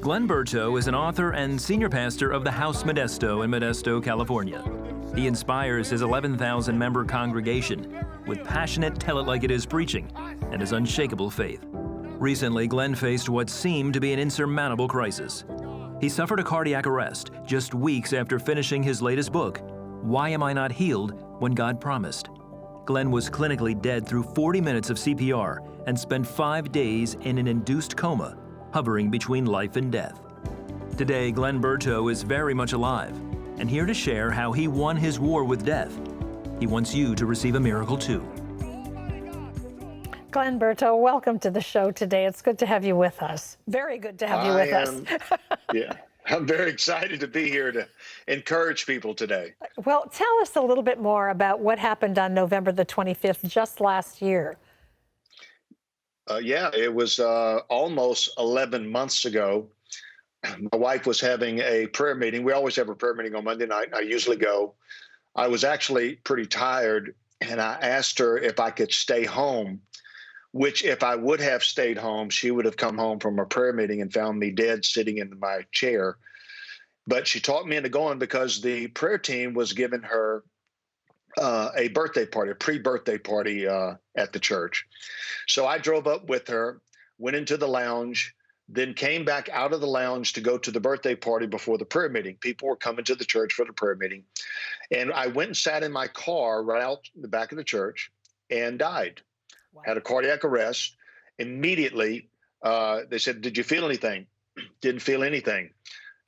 Glen Berteau is an author and senior pastor of the House Modesto in Modesto, California. He inspires his 11,000-member congregation with passionate tell-it-like-it-is preaching and his unshakable faith. Recently, Glen faced what seemed to be an insurmountable crisis. He suffered a cardiac arrest just weeks after finishing his latest book, Why Am I Not Healed When God Promised? Glen was clinically dead through 40 minutes of CPR and spent 5 days in an induced coma, hovering between life and death. Today, Glen Berteau is very much alive and here to share how he won his war with death. He wants you to receive a miracle too. Glen Berteau, welcome to the show today. It's good to have you with us. Very good to have you with us. Yeah, I'm very excited to be here to encourage people today. Well, tell us a little bit more about what happened on November the 25th, just last year. Yeah, it was almost 11 months ago. My wife was having a prayer meeting. We always have a prayer meeting on Monday night. I usually go. I was actually pretty tired, and I asked her if I could stay home, which if I would have stayed home, she would have come home from a prayer meeting and found me dead sitting in my chair. But she talked me into going because the prayer team was giving her a birthday party, a pre-birthday party at the church. So I drove up with her, went into the lounge, then came back out of the lounge to go to the birthday party before the prayer meeting. People were coming to the church for the prayer meeting. And I went and sat in my car right out the back of the church and died. Wow. Had a cardiac arrest. Immediately, they said, "Did you feel anything?" Didn't feel anything.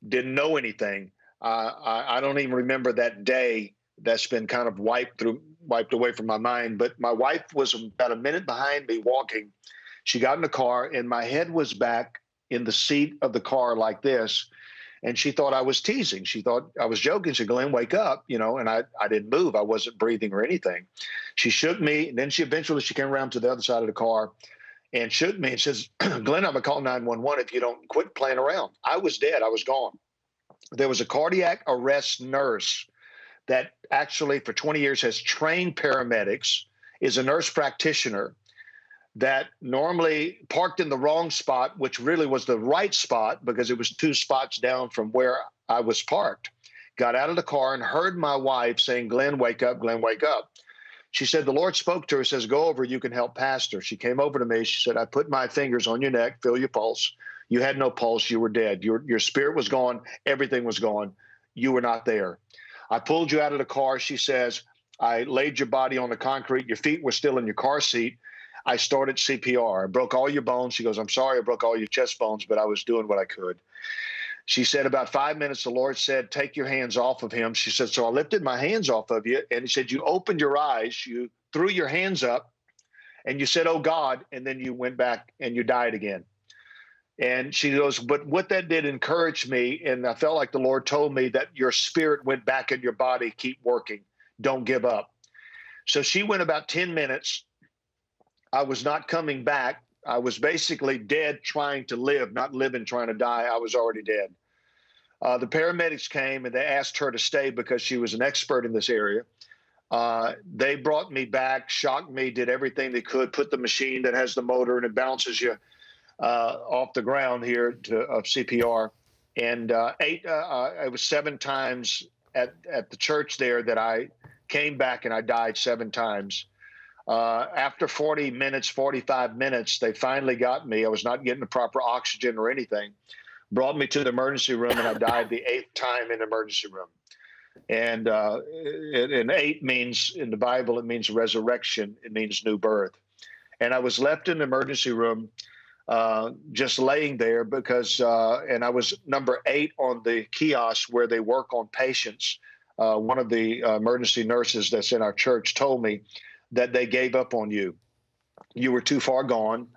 Didn't know anything. I don't even remember that day. That's been kind of wiped away from my mind. But my wife was about a minute behind me walking. She got in the car, and my head was back in the seat of the car like this. And she thought I was teasing. She thought I was joking. She said, "Glenn, wake up," and I didn't move. I wasn't breathing or anything. She shook me. And then she came around to the other side of the car and shook me and says, "Glenn, I'm going to call 911 if you don't quit playing around." I was dead. I was gone. There was a cardiac arrest nurse that actually for 20 years has trained paramedics, is a nurse practitioner that normally parked in the wrong spot, which really was the right spot because it was 2 spots down from where I was parked. Got out of the car and heard my wife saying, "Glenn, wake up, Glenn, wake up." She said, the Lord spoke to her, says, "Go over, you can help Pastor." She came over to me. She said, "I put my fingers on your neck, feel your pulse. You had no pulse. You were dead. Your spirit was gone. Everything was gone. You were not there. I pulled you out of the car." She says, "I laid your body on the concrete. Your feet were still in your car seat. I started CPR. I broke all your bones." She goes, "I'm sorry I broke all your chest bones, but I was doing what I could." She said, about 5 minutes, the Lord said, "Take your hands off of him." She said, "So I lifted my hands off of you." And he said, "You opened your eyes, you threw your hands up, and you said, 'Oh God,' and then you went back and you died again." And she goes, "But what that did encourage me, and I felt like the Lord told me that your spirit went back in your body. Keep working. Don't give up." So she went about 10 minutes. I was not coming back. I was basically dead trying to live, not living trying to die. I was already dead. The paramedics came and they asked her to stay because she was an expert in this area. They brought me back, shocked me, did everything they could, put the machine that has the motor and it bounces you off the ground here of CPR. And it was 7 times at the church there that I came back and I died 7 times. After 40 minutes, 45 minutes, they finally got me. I was not getting the proper oxygen or anything. Brought me to the emergency room, and I died the 8th time in the emergency room. And 8 means, in the Bible, it means resurrection. It means new birth. And I was left in the emergency room just laying there because, and I was number 8 on the kiosk where they work on patients. One of the emergency nurses that's in our church told me that they gave up on you. You were too far gone.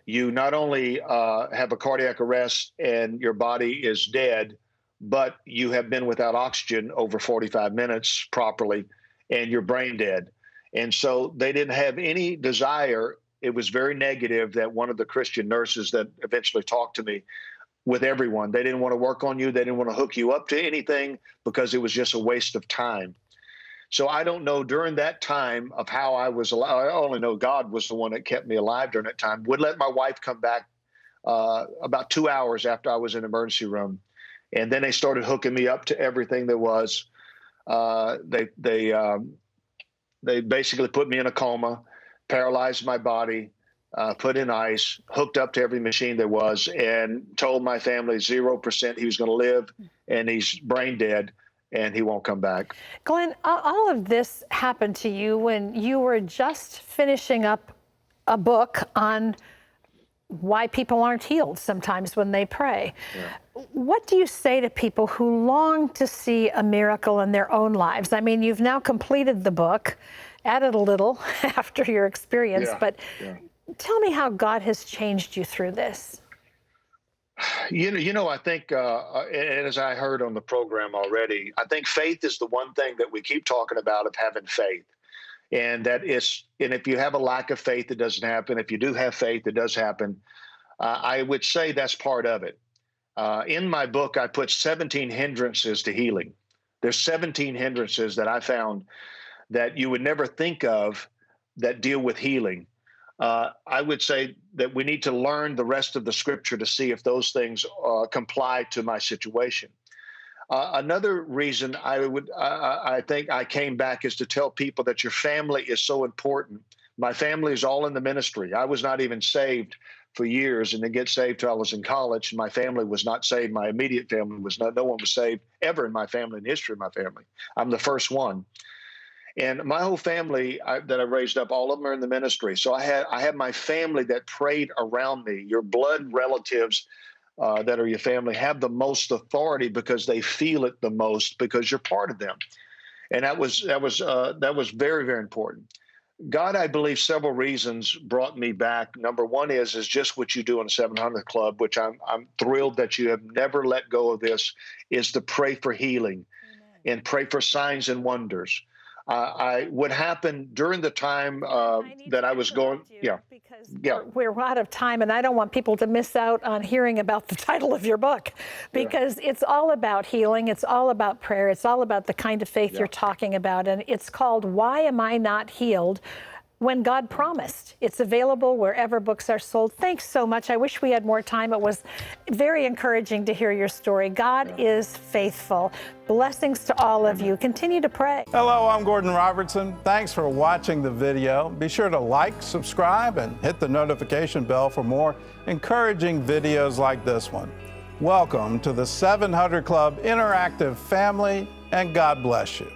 You not only have a cardiac arrest and your body is dead, but you have been without oxygen over 45 minutes properly, and you're brain dead. And so they didn't have any desire. It was very negative that one of the Christian nurses that eventually talked to me with everyone, they didn't want to work on you. They didn't want to hook you up to anything because it was just a waste of time. So I don't know during that time of how I was alive. I only know God was the one that kept me alive during that time. Would let my wife come back about 2 hours after I was in the emergency room. And then they started hooking me up to everything there was. They basically put me in a coma, paralyzed my body, put in ice, hooked up to every machine there was, and told my family 0% he was going to live, and he's brain dead, and he won't come back. Glen, all of this happened to you when you were just finishing up a book on why people aren't healed sometimes when they pray. Yeah. What do you say to people who long to see a miracle in their own lives? I mean, you've now completed the book, added a little after your experience, but tell me how God has changed you through this. You know, I think, and as I heard on the program already, I think faith is the one thing that we keep talking about, of having faith. And that is, and if you have a lack of faith, it doesn't happen. If you do have faith, it does happen. I would say that's part of it. In my book, I put 17 hindrances to healing. There's 17 hindrances that I found that you would never think of that deal with healing. I would say that we need to learn the rest of the scripture to see if those things comply to my situation. Another reason I think I came back is to tell people that your family is so important. My family is all in the ministry. I was not even saved for years, and didn't get saved till I was in college. My family was not saved. My immediate family was not. No one was saved ever in my family, in the history of my family. I'm the first one. And my whole family that I raised up, all of them are in the ministry. So I had my family that prayed around me. Your blood relatives that are your family have the most authority because they feel it the most, because you're part of them. And that was very, very important. God, I believe, several reasons brought me back. Number one is just what you do in the 700 Club, which I'm thrilled that you have never let go of this, is to pray for healing. Amen. And pray for signs and wonders. What happened during the time that I was going, because we're out of time, and I don't want people to miss out on hearing about the title of your book, because it's all about healing, it's all about prayer, it's all about the kind of faith you're talking about, and it's called "Why Am I Not Healed When God Promised?" It's available wherever books are sold. Thanks so much. I wish we had more time. It was very encouraging to hear your story. God is faithful. Blessings to all of you. Continue to pray. Hello, I'm Gordon Robertson. Thanks for watching the video. Be sure to like, subscribe, and hit the notification bell for more encouraging videos like this one. Welcome to the 700 Club Interactive family, and God bless you.